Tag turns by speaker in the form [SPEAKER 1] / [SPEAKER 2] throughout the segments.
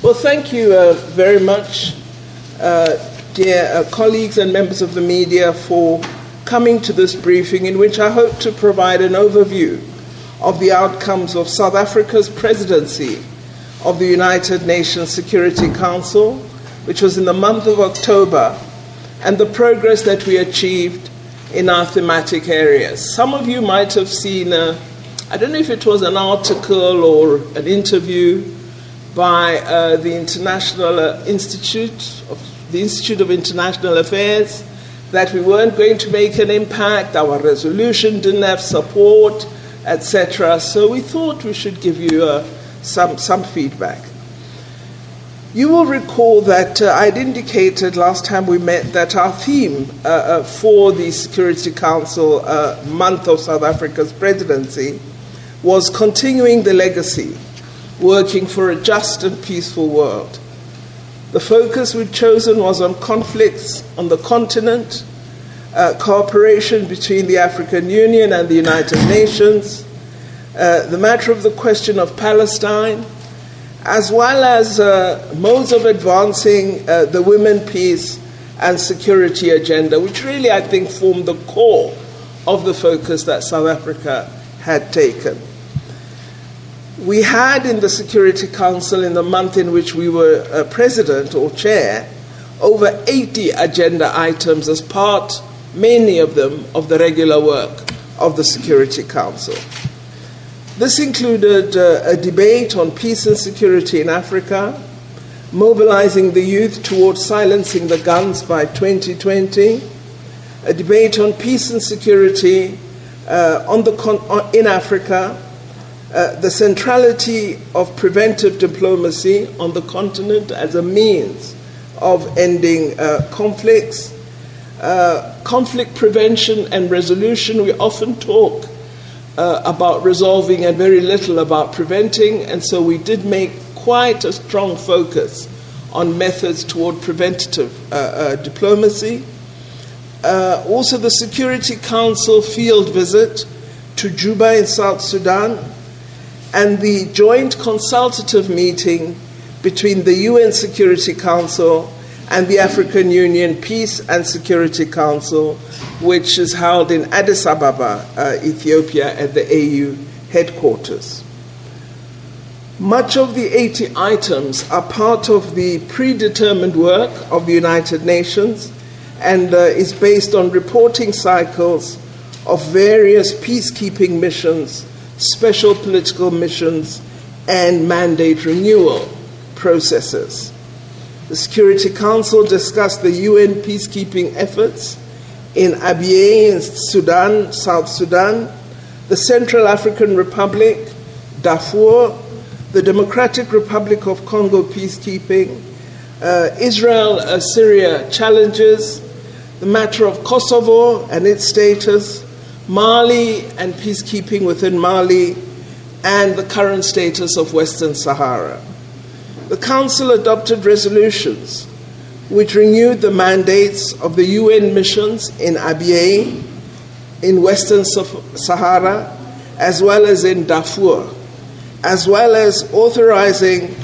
[SPEAKER 1] Well, thank you very much, dear colleagues and members of the media, for coming to this briefing in which I hope to provide an overview of the outcomes of South Africa's presidency of the United Nations Security Council, which was in the month of October, and the progress that we achieved in our thematic areas. Some of you might have seen, I don't know if it was an article or an interview by the Institute of International Affairs, that we weren't going to make an impact, our resolution didn't have support, etc. So we thought we should give you some feedback. You will recall that I'd indicated last time we met that our theme for the Security Council month of South Africa's presidency was continuing the legacy, working for a just and peaceful world. The focus we'd chosen was on conflicts on the continent, cooperation between the African Union and the United Nations, the matter of the question of Palestine, as well as modes of advancing the women, peace, and security agenda, which really, I think, formed the core of the focus that South Africa had taken. We had in the Security Council, in the month in which we were president or chair, over 80 agenda items as part, many of them, of the regular work of the Security Council. This included a debate on peace and security in Africa, mobilizing the youth towards silencing the guns by 2020, a debate on peace and security in Africa, the centrality of preventive diplomacy on the continent as a means of ending conflicts, conflict prevention and resolution. We often talk about resolving and very little about preventing, and so we did make quite a strong focus on methods toward preventative diplomacy. Also, the Security Council field visit to Juba in South Sudan, and the joint consultative meeting between the UN Security Council and the African Union Peace and Security Council, which is held in Addis Ababa, Ethiopia, at the AU headquarters. Much of the 80 items are part of the predetermined work of the United Nations and is based on reporting cycles of various peacekeeping missions, special political missions, and mandate renewal processes. The Security Council discussed the UN peacekeeping efforts in Abyei in Sudan, South Sudan, the Central African Republic, Darfur, the Democratic Republic of Congo peacekeeping, Israel-Syria challenges, the matter of Kosovo and its status, Mali and peacekeeping within Mali, and the current status of Western Sahara. The Council adopted resolutions which renewed the mandates of the UN missions in Abyei, in Western Sahara, as well as in Darfur, as well as authorizing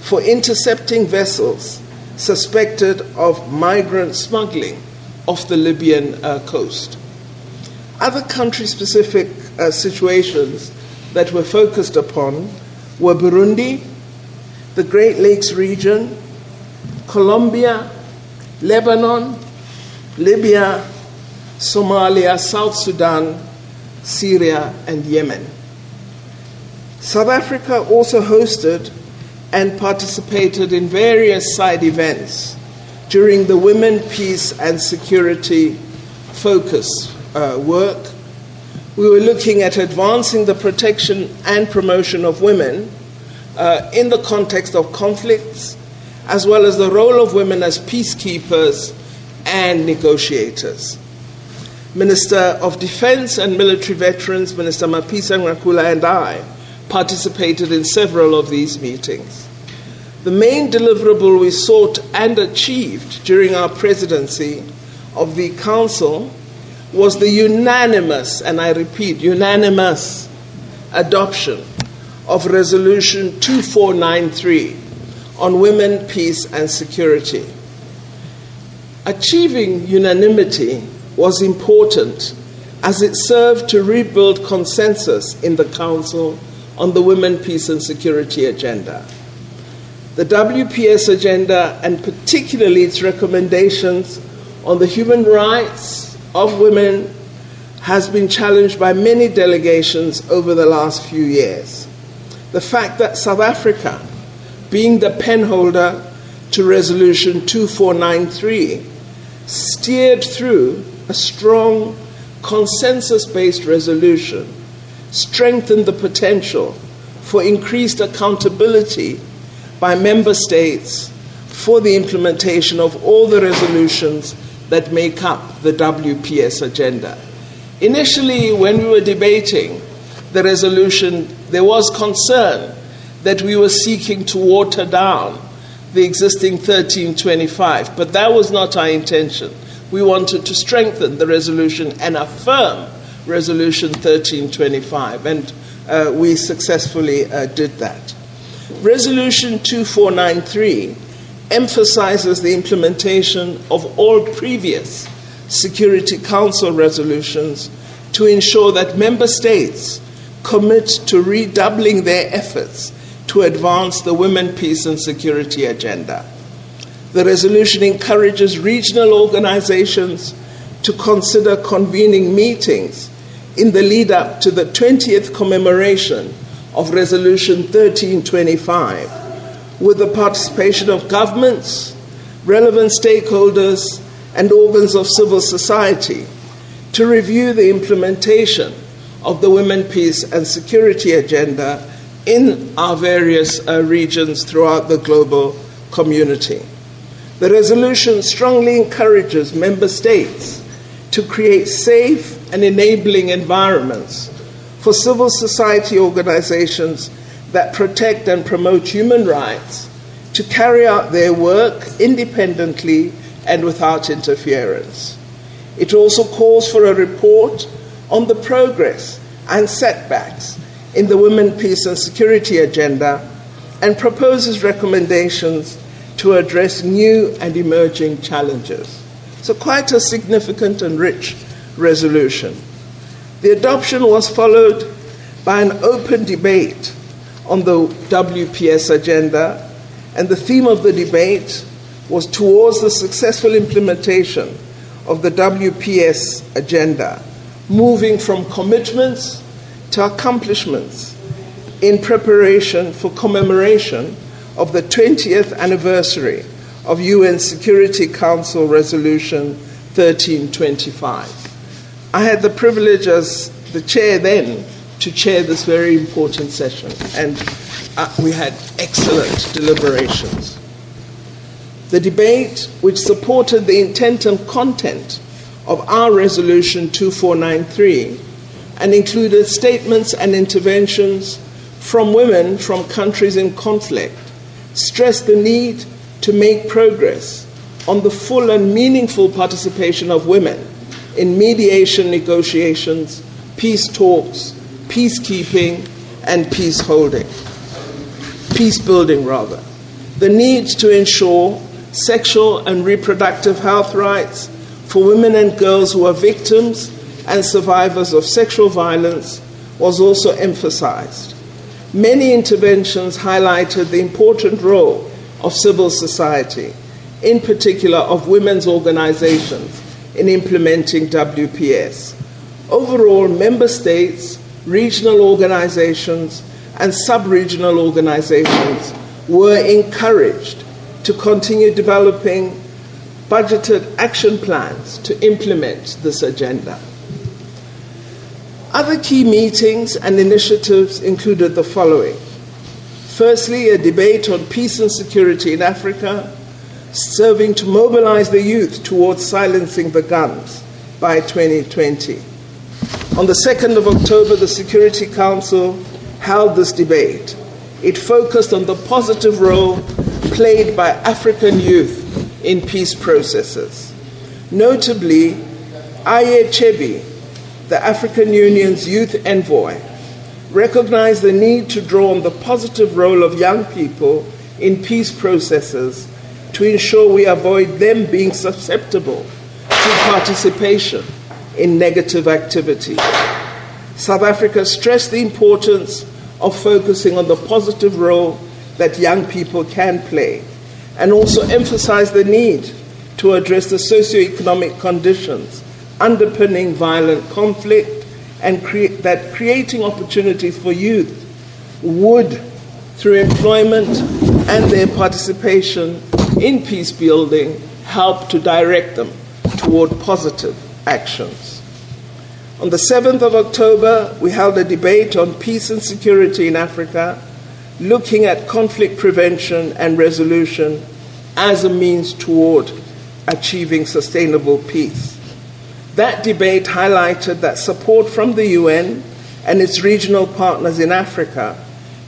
[SPEAKER 1] for intercepting vessels suspected of migrant smuggling off the Libyan coast. Other country-specific situations that were focused upon were Burundi, the Great Lakes region, Colombia, Lebanon, Libya, Somalia, South Sudan, Syria, and Yemen. South Africa also hosted and participated in various side events during the Women, Peace, and Security focus work. We were looking at advancing the protection and promotion of women in the context of conflicts, as well as the role of women as peacekeepers and negotiators. Minister of Defense and Military Veterans, Minister Mapisa Ngakula, and I participated in several of these meetings. The main deliverable we sought and achieved during our presidency of the Council was the unanimous, and I repeat, unanimous adoption of Resolution 2493 on women, peace, and security. Achieving unanimity was important as it served to rebuild consensus in the Council on the Women, Peace and Security agenda. The WPS agenda, and particularly its recommendations on the human rights of women, has been challenged by many delegations over the last few years. The fact that South Africa, being the penholder to Resolution 2493, steered through a strong consensus-based resolution, strengthened the potential for increased accountability by member states for the implementation of all the resolutions that make up the WPS agenda. Initially, when we were debating the resolution, there was concern that we were seeking to water down the existing 1325, but that was not our intention. We wanted to strengthen the resolution and affirm Resolution 1325, and we successfully did that. Resolution 2493 emphasizes the implementation of all previous Security Council resolutions to ensure that member states commit to redoubling their efforts to advance the Women, Peace and Security agenda. The resolution encourages regional organizations to consider convening meetings in the lead up to the 20th commemoration of Resolution 1325, with the participation of governments, relevant stakeholders, and organs of civil society to review the implementation of the Women, Peace and Security agenda in our various regions throughout the global community. The resolution strongly encourages member states to create safe and enabling environments for civil society organizations that protect and promote human rights to carry out their work independently and without interference. It also calls for a report on the progress and setbacks in the Women, Peace and Security agenda and proposes recommendations to address new and emerging challenges. So quite a significant and rich resolution. The adoption was followed by an open debate on the WPS agenda, and the theme of the debate was towards the successful implementation of the WPS agenda, moving from commitments to accomplishments in preparation for commemoration of the 20th anniversary of UN Security Council Resolution 1325. I had the privilege as the chair then to chair this very important session, and we had excellent deliberations. The debate, which supported the intent and content of our Resolution 2493 and included statements and interventions from women from countries in conflict, stressed the need to make progress on the full and meaningful participation of women in mediation negotiations, peace talks, peacekeeping, and peace building. The need to ensure sexual and reproductive health rights for women and girls who are victims and survivors of sexual violence was also emphasized. Many interventions highlighted the important role of civil society, in particular of women's organizations, in implementing WPS. Overall, member states, regional organizations, and sub-regional organizations were encouraged to continue developing budgeted action plans to implement this agenda. Other key meetings and initiatives included the following. Firstly, a debate on peace and security in Africa, serving to mobilize the youth towards silencing the guns by 2020. On the 2nd of October, the Security Council held this debate. It focused on the positive role played by African youth in peace processes. Notably, Aye Chebi, the African Union's youth envoy, recognized the need to draw on the positive role of young people in peace processes to ensure we avoid them being susceptible to participation in negative activity. South Africa stressed the importance of focusing on the positive role that young people can play, and also emphasized the need to address the socioeconomic conditions underpinning violent conflict, and that creating opportunities for youth would, through employment and their participation in peace building, help to direct them toward positive actions. On the 7th of October, we held a debate on peace and security in Africa, looking at conflict prevention and resolution as a means toward achieving sustainable peace. That debate highlighted that support from the UN and its regional partners in Africa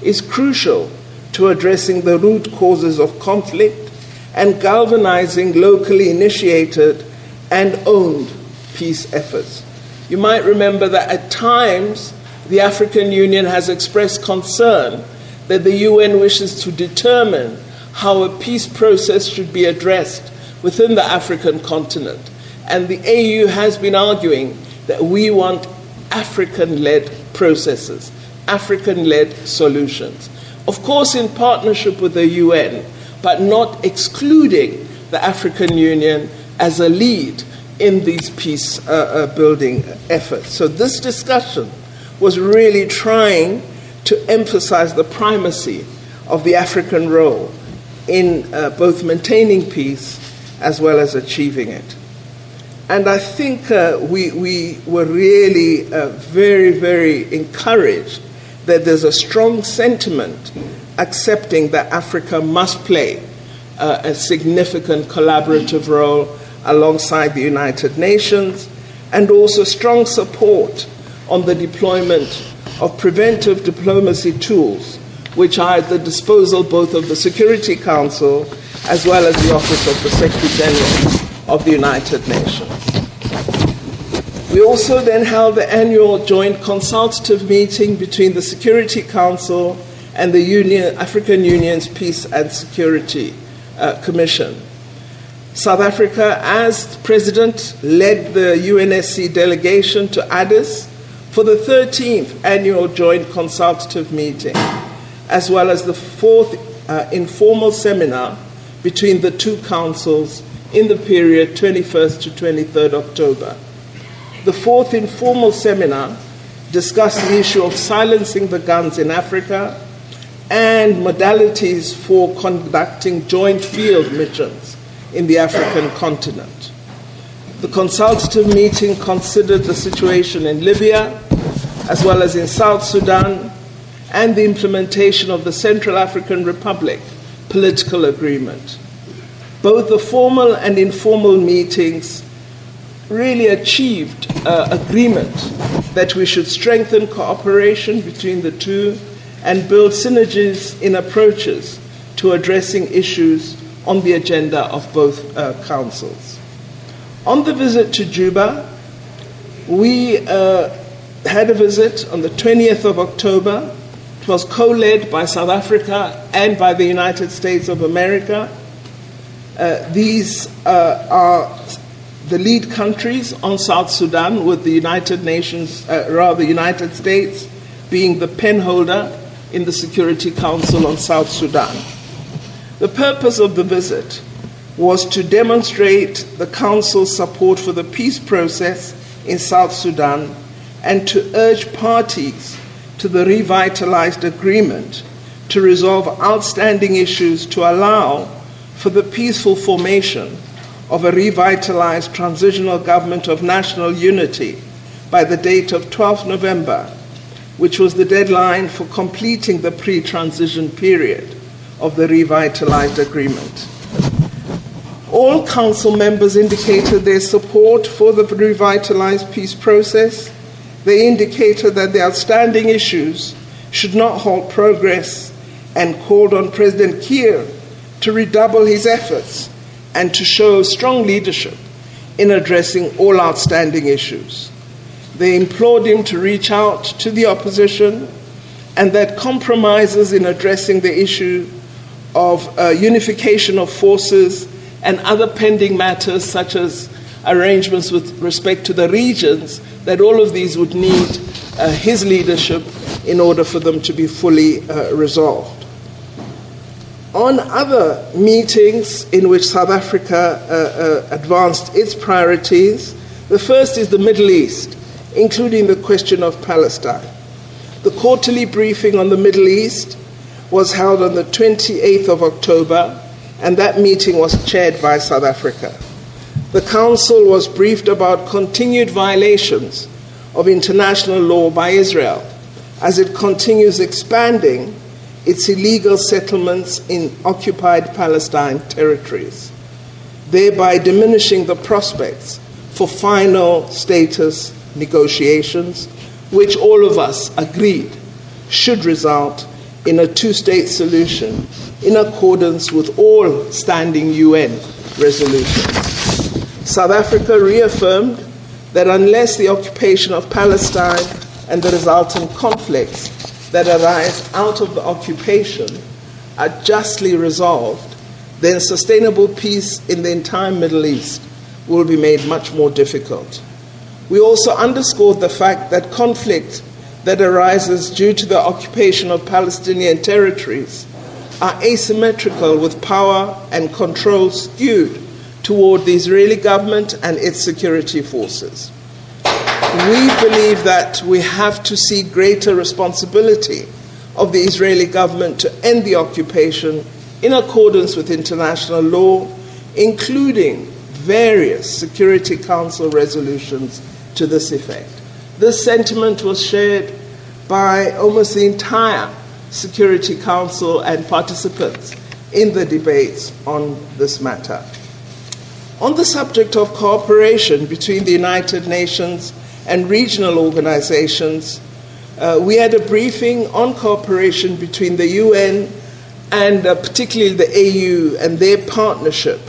[SPEAKER 1] is crucial to addressing the root causes of conflict and galvanizing locally initiated and owned peace efforts. You might remember that at times the African Union has expressed concern that the UN wishes to determine how a peace process should be addressed within the African continent. And the AU has been arguing that we want African-led processes, African-led solutions. Of course, in partnership with the UN, but not excluding the African Union as a lead in these peace building efforts. So this discussion was really trying to emphasize the primacy of the African role in both maintaining peace as well as achieving it. And I think we were really very, very encouraged that there's a strong sentiment accepting that Africa must play a significant collaborative role alongside the United Nations, and also strong support on the deployment of preventive diplomacy tools, which are at the disposal both of the Security Council as well as the Office of the Secretary General of the United Nations. We also then held the annual joint consultative meeting between the Security Council and the African Union's Peace and Security Commission. South Africa, as president, led the UNSC delegation to Addis for the 13th annual joint consultative meeting, as well as the 4th informal seminar between the two councils in the period 21st to 23rd October. The 4th informal seminar discussed the issue of silencing the guns in Africa and modalities for conducting joint field missions in the African continent. The consultative meeting considered the situation in Libya, as well as in South Sudan, and the implementation of the Central African Republic political agreement. Both the formal and informal meetings really achieved agreement that we should strengthen cooperation between the two and build synergies in approaches to addressing issues on the agenda of both councils. On the visit to Juba, we had a visit on the 20th of October. It was co-led by South Africa and by the United States of America. These are the lead countries on South Sudan, with the United States being the penholder in the Security Council on South Sudan. The purpose of the visit was to demonstrate the Council's support for the peace process in South Sudan and to urge parties to the revitalized agreement to resolve outstanding issues to allow for the peaceful formation of a revitalized transitional government of national unity by the date of 12 November, which was the deadline for completing the pre-transition period of the revitalized agreement. All council members indicated their support for the revitalized peace process. They indicated that the outstanding issues should not halt progress and called on President Kiir to redouble his efforts and to show strong leadership in addressing all outstanding issues. They implored him to reach out to the opposition and that compromises in addressing the issue of unification of forces and other pending matters such as arrangements with respect to the regions, that all of these would need his leadership in order for them to be fully resolved. On other meetings in which South Africa advanced its priorities, the first is the Middle East, including the question of Palestine. The quarterly briefing on the Middle East was held on the 28th of October, and that meeting was chaired by South Africa. The Council was briefed about continued violations of international law by Israel as it continues expanding its illegal settlements in occupied Palestine territories, thereby diminishing the prospects for final status negotiations, which all of us agreed should result in a two-state solution in accordance with all standing UN resolutions. South Africa reaffirmed that unless the occupation of Palestine and the resultant conflicts that arise out of the occupation are justly resolved, then sustainable peace in the entire Middle East will be made much more difficult. We also underscored the fact that conflict that arises due to the occupation of Palestinian territories are asymmetrical, with power and control skewed toward the Israeli government and its security forces. We believe that we have to see greater responsibility of the Israeli government to end the occupation in accordance with international law, including various Security Council resolutions to this effect. This sentiment was shared by almost the entire Security Council and participants in the debates on this matter. On the subject of cooperation between the United Nations and regional organizations, we had a briefing on cooperation between the UN and particularly the AU and their partnership.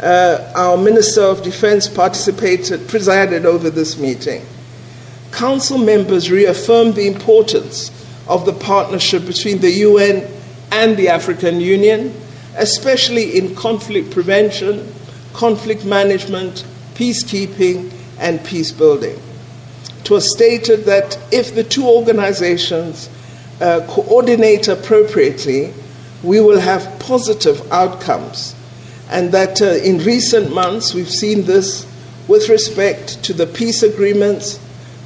[SPEAKER 1] Our Minister of Defense presided over this meeting. Council members reaffirmed the importance of the partnership between the UN and the African Union, especially in conflict prevention, conflict management, peacekeeping, and peace building. It was stated that if the two organizations coordinate appropriately, we will have positive outcomes, and that in recent months we've seen this with respect to the peace agreements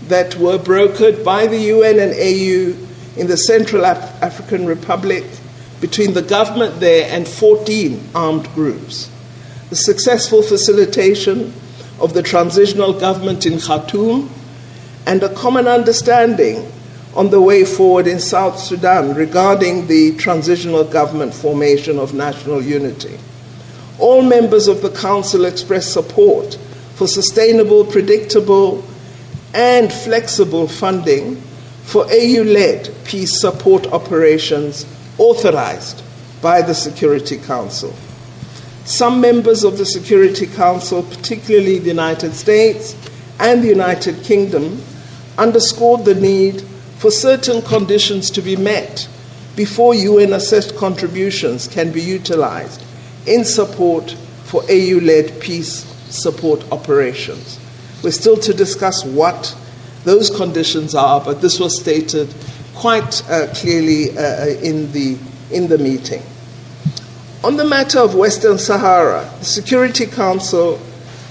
[SPEAKER 1] that were brokered by the UN and AU in the Central African Republic between the government there and 14 armed groups. The successful facilitation of the transitional government in Khartoum, and a common understanding on the way forward in South Sudan regarding the transitional government formation of national unity. All members of the Council expressed support for sustainable, predictable, and flexible funding for AU-led peace support operations authorized by the Security Council. Some members of the Security Council, particularly the United States and the United Kingdom, underscored the need for certain conditions to be met before UN-assessed contributions can be utilized in support for AU-led peace support operations. We're still to discuss what those conditions are, but this was stated quite clearly in the meeting. On the matter of Western Sahara, the Security Council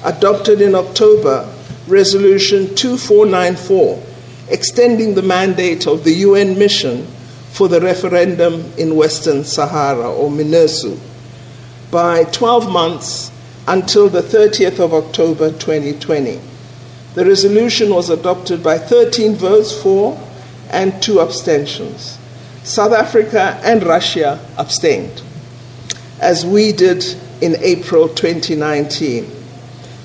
[SPEAKER 1] adopted in October Resolution 2494, extending the mandate of the UN mission for the referendum in Western Sahara, or MINURSO, by 12 months until the 30th of October 2020. The resolution was adopted by 13 votes for and 2 abstentions. South Africa and Russia abstained, as we did in April 2019,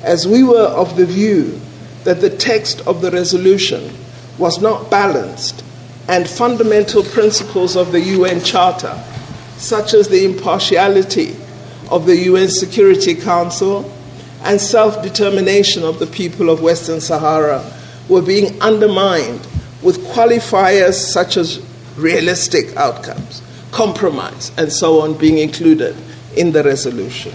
[SPEAKER 1] as we were of the view that the text of the resolution was not balanced and fundamental principles of the UN Charter, such as the impartiality of the UN Security Council and self-determination of the people of Western Sahara, were being undermined with qualifiers such as realistic outcomes, compromise, and so on being included in the resolution.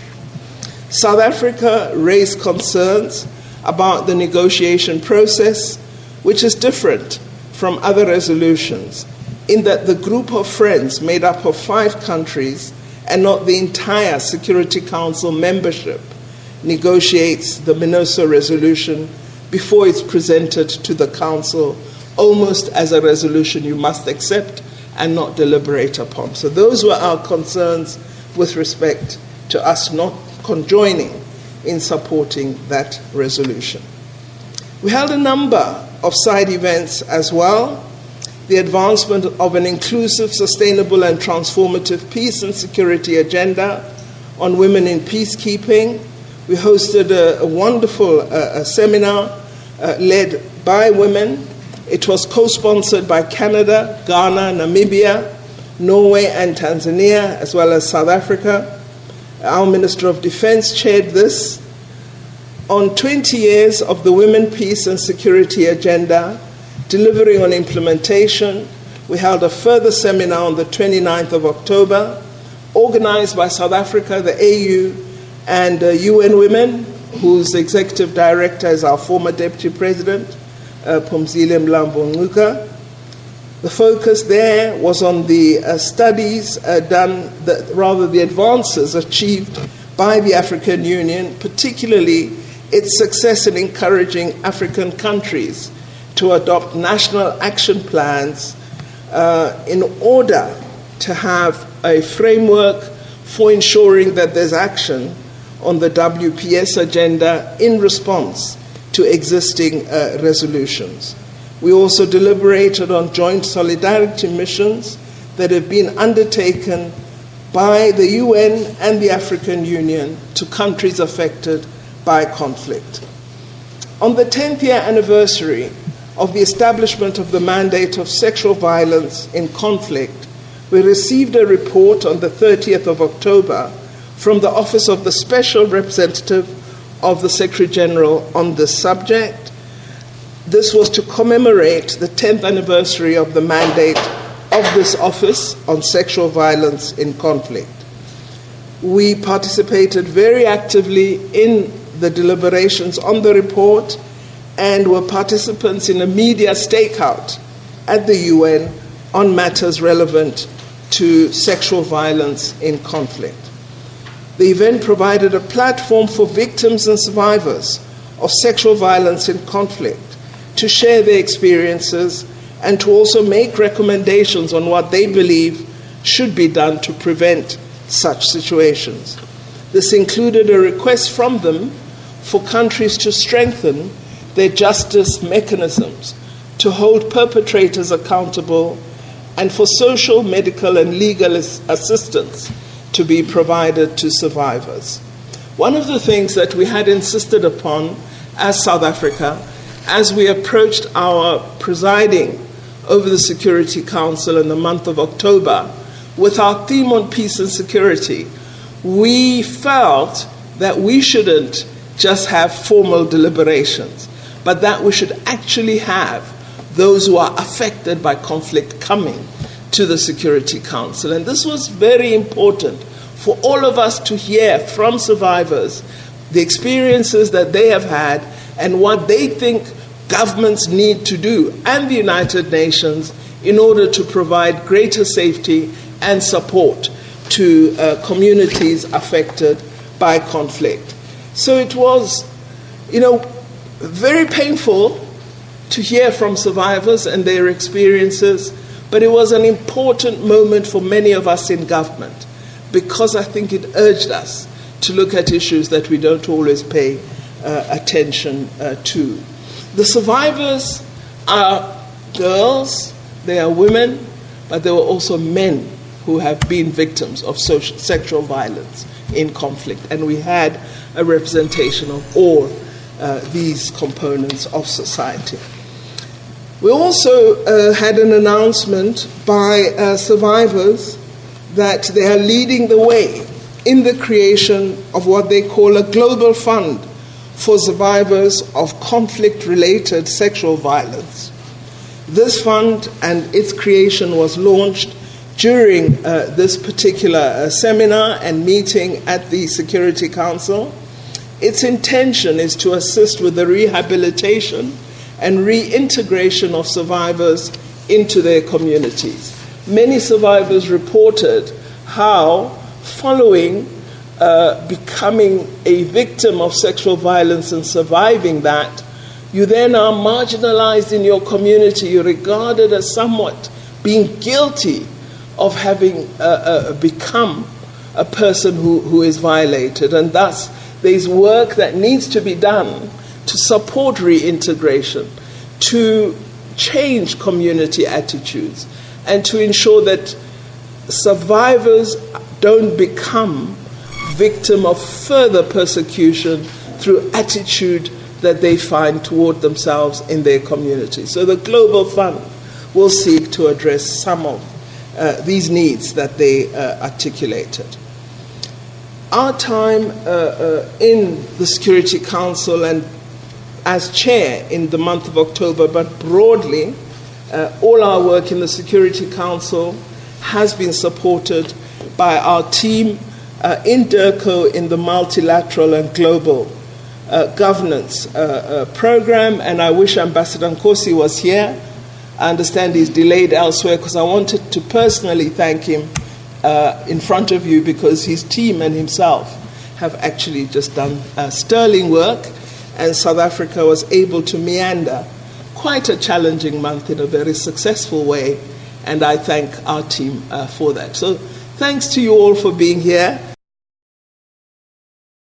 [SPEAKER 1] South Africa raised concerns about the negotiation process, which is different from other resolutions, in that the group of friends made up of 5 countries and not the entire Security Council membership negotiates the MINURSO resolution before it's presented to the Council, almost as a resolution you must accept and not deliberate upon. So those were our concerns with respect to us not conjoining in supporting that resolution. We held a number of side events as well. The advancement of an inclusive, sustainable and transformative peace and security agenda on women in peacekeeping. We hosted a wonderful seminar led by women. It was co-sponsored by Canada, Ghana, Namibia, Norway and Tanzania, as well as South Africa. Our Minister of Defense chaired this. On 20 years of the Women, Peace and Security Agenda, delivering on implementation, we held a further seminar on the 29th of October, organized by South Africa, the AU, and UN Women, whose executive director is our former Deputy President, Phumzile Mlambo-Ngcuka. The focus there was on the studies the advances achieved by the African Union, particularly its success in encouraging African countries to adopt national action plans in order to have a framework for ensuring that there's action on the WPS agenda in response to existing resolutions. We also deliberated on joint solidarity missions that have been undertaken by the UN and the African Union to countries affected by conflict. On the 10th year anniversary of the establishment of the mandate of sexual violence in conflict, we received a report on the 30th of October from the Office of the Special Representative of the Secretary General on this subject. This was to commemorate the 10th anniversary of the mandate of this office on sexual violence in conflict. We participated very actively in the deliberations on the report and were participants in a media stakeout at the UN on matters relevant to sexual violence in conflict. The event provided a platform for victims and survivors of sexual violence in conflict to share their experiences and to also make recommendations on what they believe should be done to prevent such situations. This included a request from them for countries to strengthen their justice mechanisms, to hold perpetrators accountable, and for social, medical, and legal assistance to be provided to survivors. One of the things that we had insisted upon as South Africa, as we approached our presiding over the Security Council in the month of October, with our theme on peace and security, we felt that we shouldn't just have formal deliberations, but that we should actually have those who are affected by conflict coming to the Security Council. And this was very important for all of us to hear from survivors the experiences that they have had and what they think governments need to do, and the United Nations, in order to provide greater safety and support to communities affected by conflict. So it was, very painful to hear from survivors and their experiences, but it was an important moment for many of us in government, because I think it urged us to look at issues that we don't always pay attention to. The survivors are girls, they are women, but there were also men who have been victims of sexual violence in conflict. And we had a representation of all these components of society. We also had an announcement by survivors that they are leading the way in the creation of what they call a global fund for survivors of conflict-related sexual violence. This fund and its creation was launched during this particular seminar and meeting at the Security Council. Its intention is to assist with the rehabilitation and reintegration of survivors into their communities. Many survivors reported how, following becoming a victim of sexual violence and surviving that, you then are marginalized in your community. You're regarded as somewhat being guilty of having become a person who is violated. And thus, there's work that needs to be done to support reintegration, to change community attitudes, and to ensure that survivors don't become victim of further persecution through attitude that they find toward themselves in their community. So the Global Fund will seek to address some of these needs that they articulated. Our time in the Security Council and as chair in the month of October, but broadly, all our work in the Security Council has been supported by our team in DIRCO in the multilateral and global governance program, and I wish Ambassador Nkosi was here. I understand he's delayed elsewhere because I wanted to personally thank him in front of you, because his team and himself have actually just done sterling work, and South Africa was able to meander quite a challenging month in a very successful way, and I thank our team for that. So thanks to you all for being here.